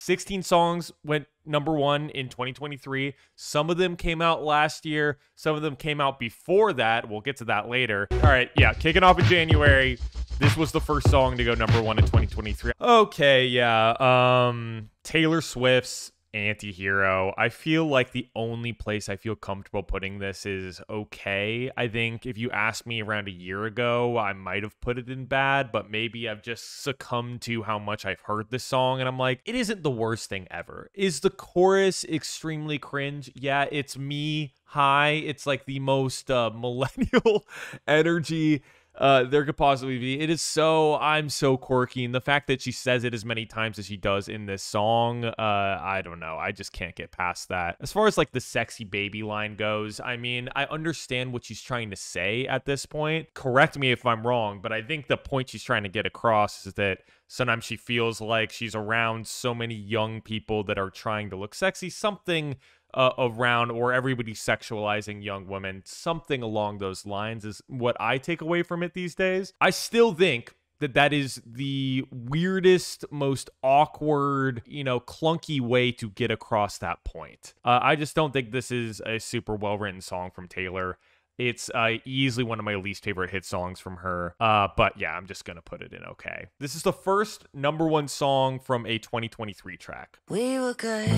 16 songs went #1 in 2023. Some of them came out last year. Some of them came out before that. We'll get to that later. All right, yeah, kicking off in January. This was the first song to go #1 in 2023. Okay, yeah. Taylor Swift's Antihero. I feel like the only place I feel comfortable putting this is okay. I think if you asked me around a year ago, I might have put it in bad, but maybe I've just succumbed to how much I've heard this song, and I'm like, it isn't the worst thing ever. Is the chorus extremely cringe? Yeah, it's me. Hi. It's like the most millennial energy there could possibly be. I'm so quirky, and the fact that she says it as many times as she does in this song, I don't know, I just can't get past that. As far as like the sexy baby line goes, I mean, I understand what she's trying to say at this point. Correct me if I'm wrong, but I think the point she's trying to get across is that sometimes she feels like she's around so many young people that are trying to look sexy, something around, or everybody sexualizing young women, something along those lines is what I take away from it these days. I still think that is the weirdest, most awkward, clunky way to get across that point. I just don't think this is a super well-written song from Taylor. It's easily one of my least favorite hit songs from her. But yeah, I'm just going to put it in okay. This is the first #1 song from a 2023 track. We were good.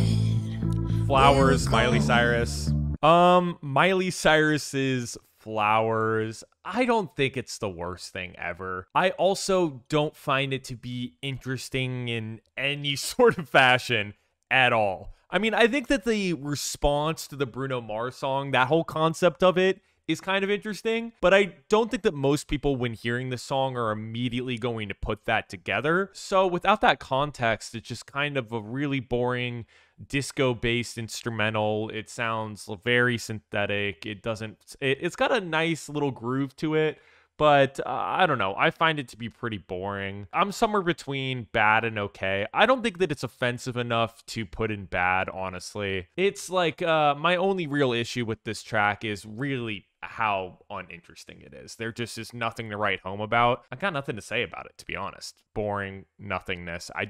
Flowers, Miley Cyrus. Miley Cyrus's Flowers. I don't think it's the worst thing ever. I also don't find it to be interesting in any sort of fashion at all. I mean, I think that the response to the Bruno Mars song, that whole concept of it, is kind of interesting, but I don't think that most people, when hearing the song, are immediately going to put that together. So without that context, it's just kind of a really boring disco-based instrumental. It sounds very synthetic. It's got a nice little groove to it, but I don't know. I find it to be pretty boring. I'm somewhere between bad and okay. I don't think that it's offensive enough to put in bad, honestly. It's like my only real issue with this track is really how uninteresting it is. There just is nothing to write home about. I got nothing to say about it, to be honest. Boring nothingness. I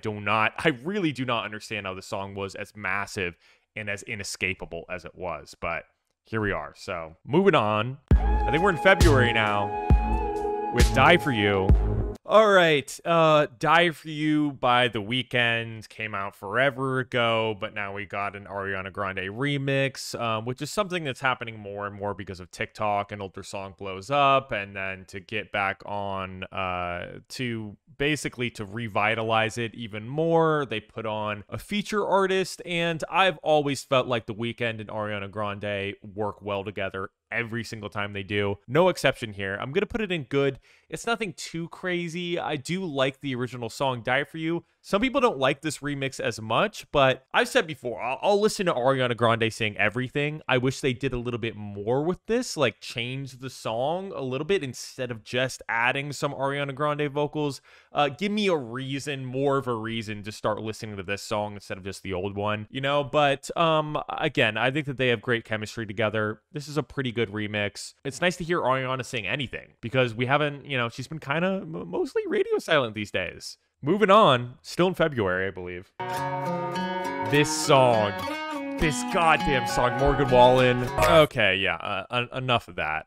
really do not understand how the song was as massive and as inescapable as it was, but here we are. So moving on. I think we're in February now with Die For You. All right, Die For You by The Weeknd came out forever ago, but now we got an Ariana Grande remix, which is something that's happening more and more because of TikTok. An older song blows up, and then to get back on, to revitalize it even more, they put on a feature artist, and I've always felt like The Weeknd and Ariana Grande work well together every single time they do. No exception here. I'm going to put it in good. It's nothing too crazy. I do like the original song, Die For You. Some people don't like this remix as much, but I've said before, I'll listen to Ariana Grande sing everything. I wish they did a little bit more with this, like change the song a little bit instead of just adding some Ariana Grande vocals. Give me more of a reason to start listening to this song instead of just the old one, but again, I think that they have great chemistry together. This is a pretty good remix. It's nice to hear Ariana sing anything because we haven't, she's been kind of mostly radio silent these days. Moving on, still in February, I believe. This goddamn song, Morgan Wallen. Okay, yeah, enough of that.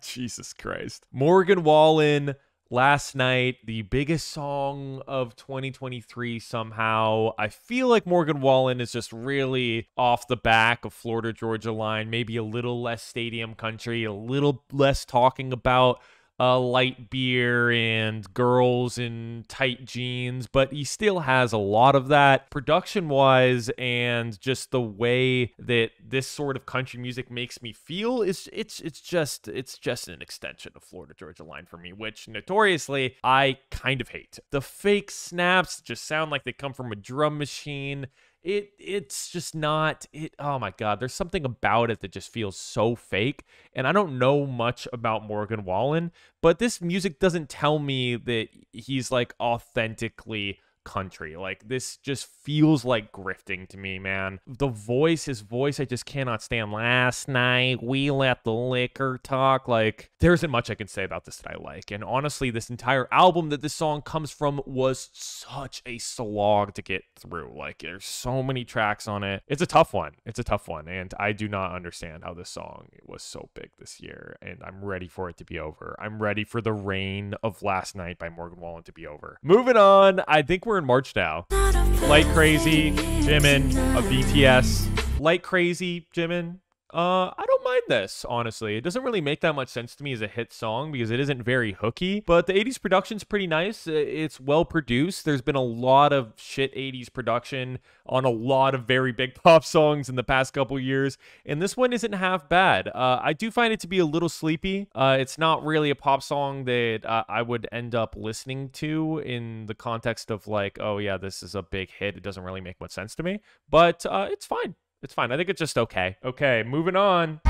Jesus Christ. Morgan Wallen, Last Night, the biggest song of 2023 somehow. I feel like Morgan Wallen is just really off the back of Florida Georgia Line, maybe a little less stadium country, a little less talking about light beer and girls in tight jeans, but he still has a lot of that production-wise, and just the way that this sort of country music makes me feel is it's just an extension of Florida Georgia Line for me, which notoriously I kind of hate. The fake snaps just sound like they come from a drum machine. It's just not it. Oh my God, there's something about it that just feels so fake. And I don't know much about Morgan Wallen, but this music doesn't tell me that he's like authentically country. Like, this just feels like grifting to me, man. His voice, I just cannot stand. Last night, we let the liquor talk. Like, there isn't much I can say about this that I like. And honestly, this entire album that this song comes from was such a slog to get through. Like, there's so many tracks on it. It's a tough one. And I do not understand how this song was so big this year. And I'm ready for it to be over. I'm ready for the reign of Last Night by Morgan Wallen to be over. Moving on, I think we're in March now. Like Crazy, Jimin of BTS. Like Crazy, Jimin. I don't mind this, honestly. It doesn't really make that much sense to me as a hit song because it isn't very hooky, but the 80s production's pretty nice. It's well produced. There's been a lot of shit 80s production on a lot of very big pop songs in the past couple years, and this one isn't half bad. I do find it to be a little sleepy. It's not really a pop song that I would end up listening to in the context of like, oh yeah, this is a big hit. It doesn't really make much sense to me, but it's fine. It's fine. I think it's just okay. Okay, moving on.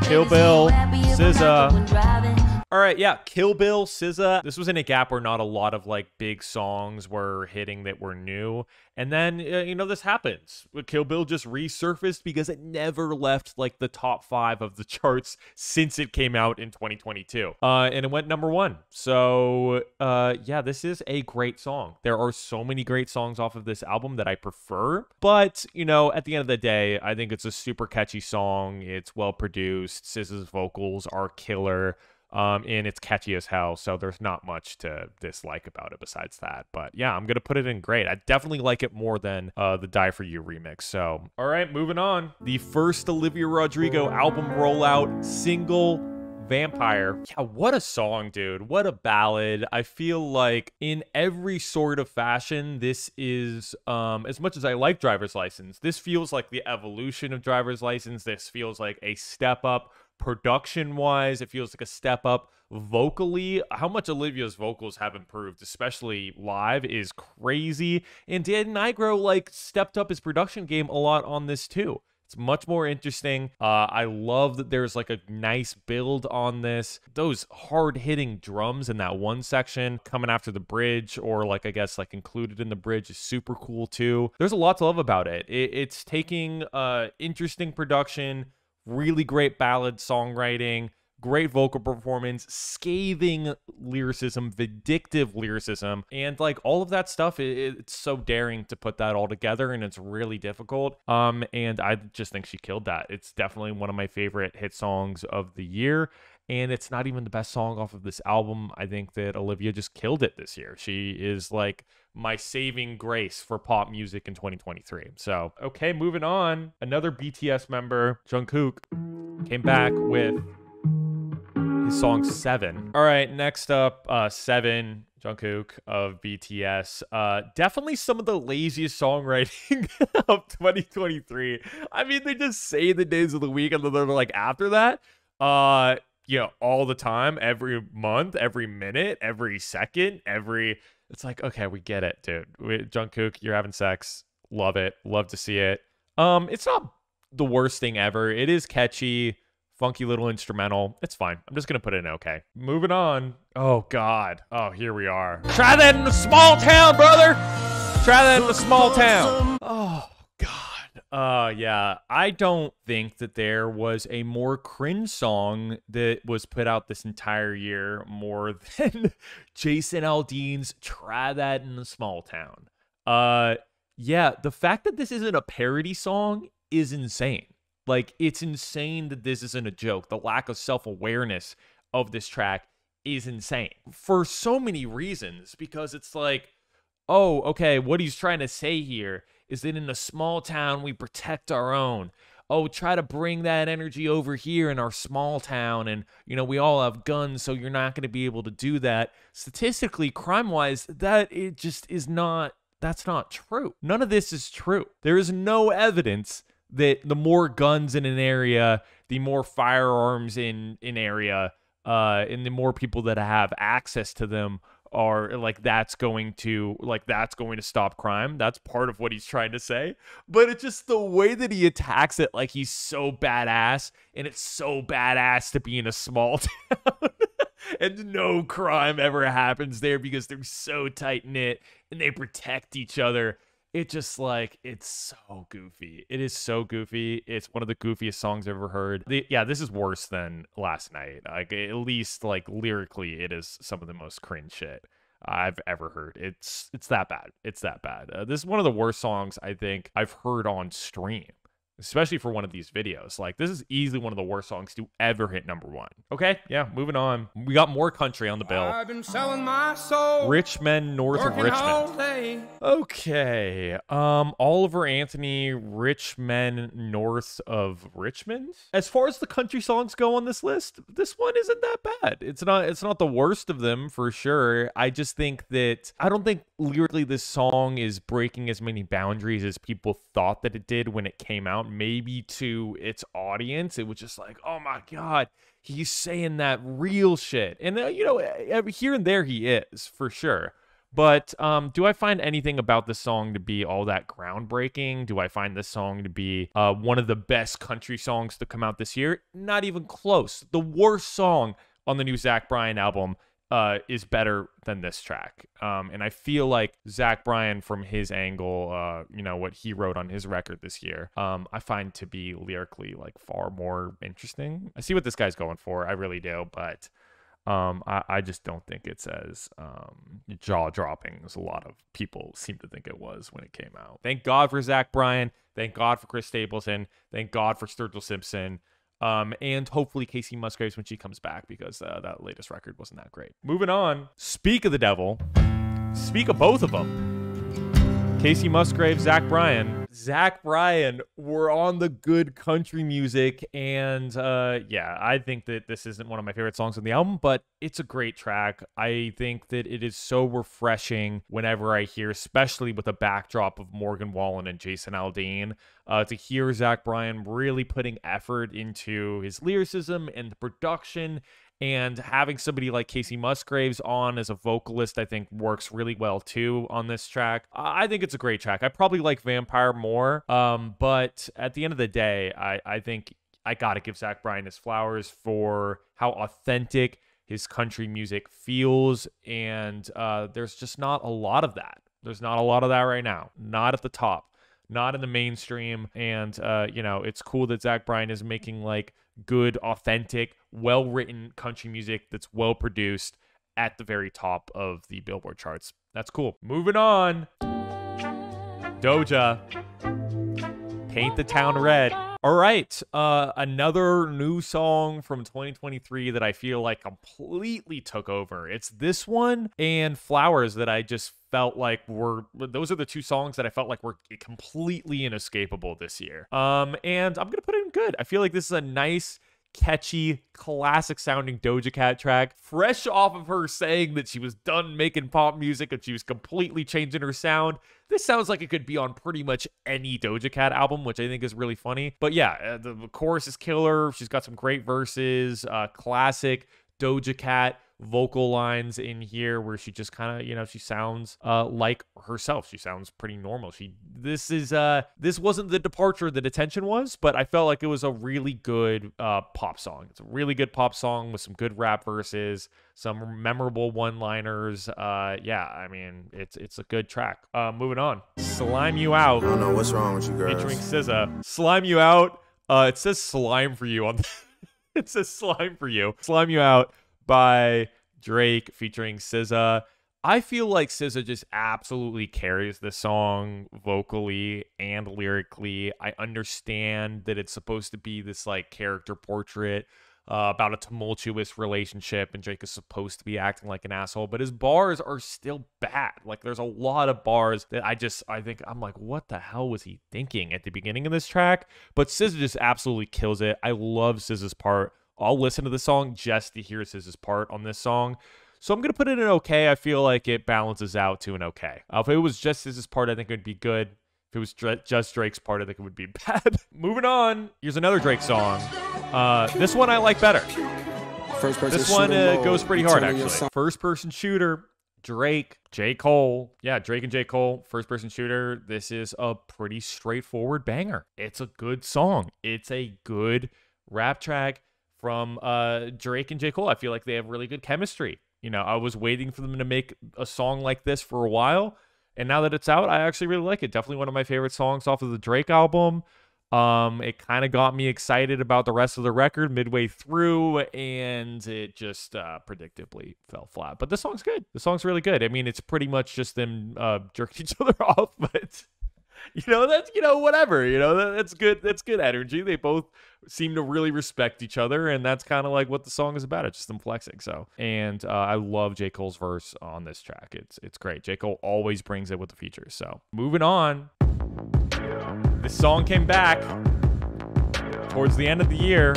Kill Bill, SZA. All right, yeah, Kill Bill, SZA. This was in a gap where not a lot of like big songs were hitting that were new. And then, this happens. Kill Bill just resurfaced because it never left like the top 5 of the charts since it came out in 2022. And it went #1. So, yeah, this is a great song. There are so many great songs off of this album that I prefer. But, at the end of the day, I think it's a super catchy song. It's well produced. SZA's vocals are killer. And it's catchy as hell, so there's not much to dislike about it besides that. But yeah, I'm gonna put it in great. I definitely like it more than the Die For You remix. So, all right, moving on. The first Olivia Rodrigo album rollout single, Vampire. Yeah, what a song, dude. What a ballad. I feel like in every sort of fashion, this is, as much as I like Driver's License, this feels like the evolution of Driver's License. This feels like a step up. Production-wise, it feels like a step up. Vocally, how much Olivia's vocals have improved, especially live, is crazy. And Dan Nigro, stepped up his production game a lot on this, too. It's much more interesting. I love that there's, a nice build on this. Those hard-hitting drums in that one section coming after the bridge, or, I guess, included in the bridge is super cool, too. There's a lot to love about it. It's taking interesting production, really great ballad songwriting, great vocal performance, scathing lyricism, vindictive lyricism, and all of that stuff. It's so daring to put that all together, and it's really difficult. And I just think she killed that. It's definitely one of my favorite hit songs of the year. And it's not even the best song off of this album. I think that Olivia just killed it this year. She is my saving grace for pop music in 2023. So, okay, moving on. Another BTS member, Junkook, came back with his song 7. All right, next up, 7, Junkook of BTS. Definitely some of the laziest songwriting of 2023. I mean, they just say the days of the week, and then they're after that, all the time, every month, every minute, every second, it's okay, we get it, dude. Jungkook, you're having sex. Love it. Love to see it. It's not the worst thing ever. It is catchy, funky little instrumental. It's fine. I'm just going to put it in okay. Moving on. Oh, God. Oh, here we are. Try that in a small town, brother. Try that in a small town. Oh, God. Yeah, I don't think that there was a more cringe song that was put out this entire year more than Jason Aldean's Try That in a Small Town. Yeah, the fact that this isn't a parody song is insane. It's insane that this isn't a joke. The lack of self-awareness of this track is insane for so many reasons, because it's oh, okay, what he's trying to say here is that in a small town, we protect our own. Oh, try to bring that energy over here in our small town. And, we all have guns, so you're not going to be able to do that. Statistically, crime-wise, that's not true. None of this is true. There is no evidence that the more guns in an area, the more firearms in an area, and the more people that have access to them are that's going to stop crime. That's part of what he's trying to say, but it's just the way that he attacks it, he's so badass, and it's so badass to be in a small town. and no crime ever happens there because they're so tight knit and they protect each other. It just like, it's so goofy. It is so goofy. It's one of the goofiest songs I've ever heard. Yeah, this is worse than Last Night. Like, at least like lyrically, it is some of the most cringe shit I've ever heard. It's that bad. It's that bad. This is one of the worst songs I think I've heard on stream, especially for one of these videos. Like, this is easily one of the worst songs to ever hit #1. Okay, yeah, moving on. We got more country on the bill. I've been selling my soul. Rich Men North of Richmond. Okay, Oliver Anthony, Rich Men North of Richmond. As far as the country songs go on this list, this one isn't that bad. It's not the worst of them for sure. I just think that I don't think lyrically this song is breaking as many boundaries as people thought that it did when it came out. Maybe to its audience, it was just like, oh my god, he's saying that real shit. And here and there he is for sure. But do I find anything about the song to be all that groundbreaking? Do I find this song to be one of the best country songs to come out this year? Not even close. The worst song on the new Zach Bryan album is better than this track. And I feel like Zach Bryan, from his angle, what he wrote on his record this year, I find to be lyrically like far more interesting. I see what this guy's going for. I really do. But I just don't think it's as jaw-dropping as a lot of people seem to think it was when it came out. Thank God for Zach Bryan. Thank God for Chris Stapleton. Thank God for Sturgill Simpson. And hopefully Casey Musgraves when she comes back, because that latest record wasn't that great. Moving on. Speak of the devil. Speak of both of them. Casey Musgraves, Zach Bryan. Zach Bryan, we're on the good country music, and yeah, I think that this isn't one of my favorite songs on the album, but it's a great track. I think that it is so refreshing whenever I hear, especially with a backdrop of Morgan Wallen and Jason Aldean, to hear Zach Bryan really putting effort into his lyricism and the production. And having somebody like Casey Musgraves on as a vocalist, I think works really well too on this track. I think it's a great track. I probably like Vampire more, but at the end of the day, I think I gotta give Zach Bryan his flowers for how authentic his country music feels, and there's just not a lot of that. There's not a lot of that right now. Not at the top. Not in the mainstream. And, it's cool that Zach Bryan is making like good, authentic, well-written country music that's well-produced at the very top of the Billboard charts. That's cool. Moving on. Doja. Paint the Town Red. All right, another new song from 2023 that I feel like completely took over. It's this one and Flowers that I just felt like those are the two songs that I felt like were completely inescapable this year. And I'm gonna put it in good. I feel like this is a nice, catchy, classic sounding Doja Cat track, fresh off of her saying that she was done making pop music and she was completely changing her sound. This sounds like it could be on pretty much any Doja Cat album, which I think is really funny. But yeah, the chorus is killer. She's got some great verses, classic Doja Cat vocal lines in here where she just kind of, she sounds like herself. She sounds pretty normal. This wasn't the departure that Attention was, but I felt like it was a really good pop song. It's a really good pop song with some good rap verses, some memorable one-liners. Yeah, I mean, it's a good track. Moving on. Slime You Out. I don't know what's wrong with you girls. Featuring SZA. Slime You Out. It says Slime for You on it says Slime for You. Slime You Out by Drake featuring SZA. I feel like SZA just absolutely carries this song vocally and lyrically. I understand that it's supposed to be this like character portrait about a tumultuous relationship, and Drake is supposed to be acting like an asshole, but his bars are still bad. Like, there's a lot of bars that I think I'm like, what the hell was he thinking at the beginning of this track? But SZA just absolutely kills it. I love SZA's part. I'll listen to the song just to hear SZA's part on this song. So I'm going to put it in okay. I feel like it balances out to an okay. If it was just SZA's part, I think it would be good. If it was just Drake's part, I think it would be bad. Moving on. Here's another Drake song. This one I like better. This one goes pretty hard, actually. First-person shooter. Drake, J. Cole. Yeah, Drake and J. Cole, first-person shooter. This is a pretty straightforward banger. It's a good song. It's a good rap track from Drake and J. Cole. I feel like they have really good chemistry. You know, I was waiting for them to make a song like this for a while, and now that it's out, I actually really like it. Definitely one of my favorite songs off of the Drake album. It kind of got me excited about the rest of the record midway through, and it just predictably fell flat. But the song's good. The song's really good. I mean, it's pretty much just them jerking each other off, but that's whatever. That's good. That's good energy. They both seem to really respect each other, and that's kind of like what the song is about. It's just them flexing. So, and I love J. Cole's verse on this track. It's great. J. Cole always brings it with the features. So, moving on. This song came back towards the end of the year,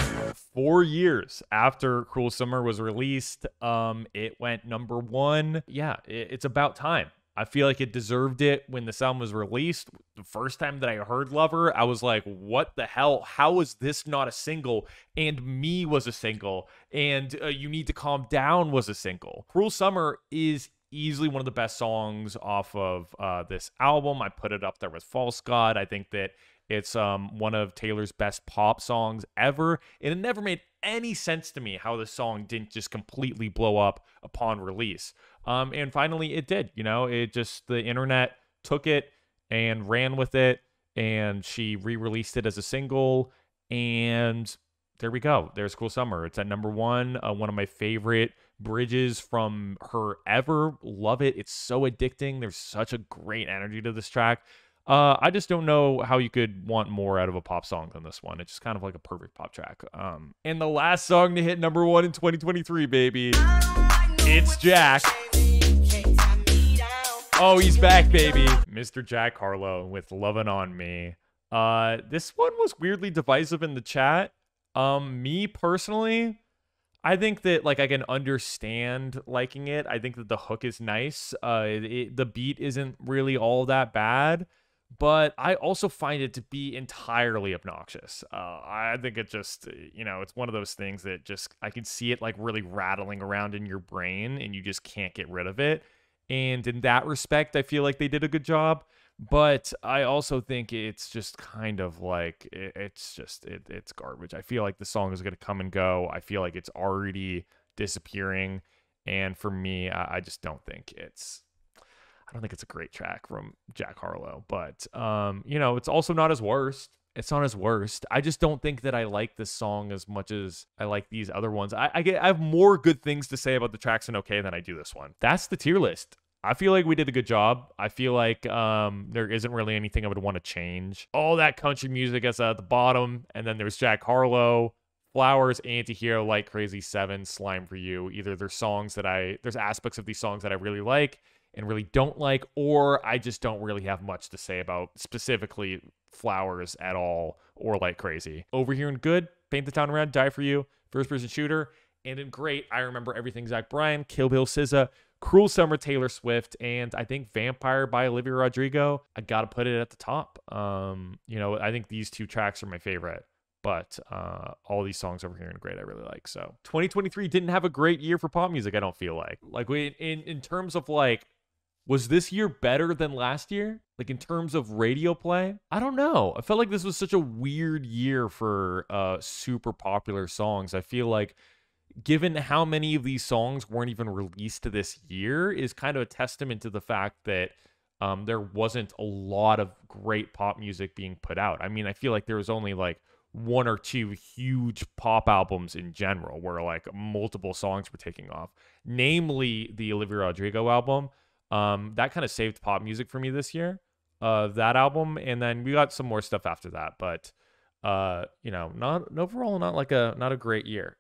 4 years after Cruel Summer was released. It went number one. Yeah, it's about time. I feel like it deserved it when this album was released. The first time that I heard Lover, I was like, what the hell? How is this not a single? And Me was a single. And You Need to Calm Down was a single. Cruel Summer is easily one of the best songs off of this album. I put it up there with False God. I think that it's one of Taylor's best pop songs ever, and it never made any sense to me how the song didn't just completely blow up upon release. And finally it did. The internet took it and ran with it, and she re-released it as a single, and there we go. There's Cruel Summer. It's at number one. One of my favorite bridges from her ever. Love it. It's so addicting. There's such a great energy to this track. I just don't know how you could want more out of a pop song than this one. It's just kind of like a perfect pop track. And the last song to hit number one in 2023, baby. It's Jack. Oh, he's back, baby. Mr. Jack Harlow with Lovin' On Me. This one was weirdly divisive in the chat. Me personally, I think that I can understand liking it. I think that the hook is nice. The beat isn't really all that bad, but I also find it to be entirely obnoxious. I think it just, it's one of those things that just, I can see it really rattling around in your brain and you just can't get rid of it. And in that respect, I feel like they did a good job. But I also think it's just kind of it's garbage. I feel like the song is going to come and go. I feel like it's already disappearing. And for me, I just don't think it's a great track from Jack Harlow. But, it's also not his worst. It's not his worst. I just don't think that I like this song as much as I like these other ones. I have more good things to say about the tracks in OK than I do this one. That's the tier list. I feel like we did a good job. I feel like there isn't really anything I would want to change. All that country music is at the bottom, and then there's Jack Harlow, Flowers, Antihero, Like Crazy, 7, Slime for You. Either there's aspects of these songs that I really like and really don't like, or I just don't really have much to say about specifically Flowers at all, or Like Crazy. Over Here and Good, Paint the Town Red, Die for You, First Person Shooter, and in Great, I Remember Everything, Zach Bryan, Kill Bill, SZA, Cruel Summer, Taylor Swift, and I think Vampire by Olivia Rodrigo. I gotta put it at the top. I think these two tracks are my favorite, but all these songs Over Here and Great I really like. So 2023 didn't have a great year for pop music. I don't feel like in terms of was this year better than last year? In terms of radio play? I don't know. I felt like this was such a weird year for super popular songs. I feel like given how many of these songs weren't even released this year is kind of a testament to the fact that there wasn't a lot of great pop music being put out. I mean, I feel like there was only one or two huge pop albums in general where multiple songs were taking off, namely the Olivia Rodrigo album. That kind of saved pop music for me this year, that album. And then we got some more stuff after that, but not overall, not a great year.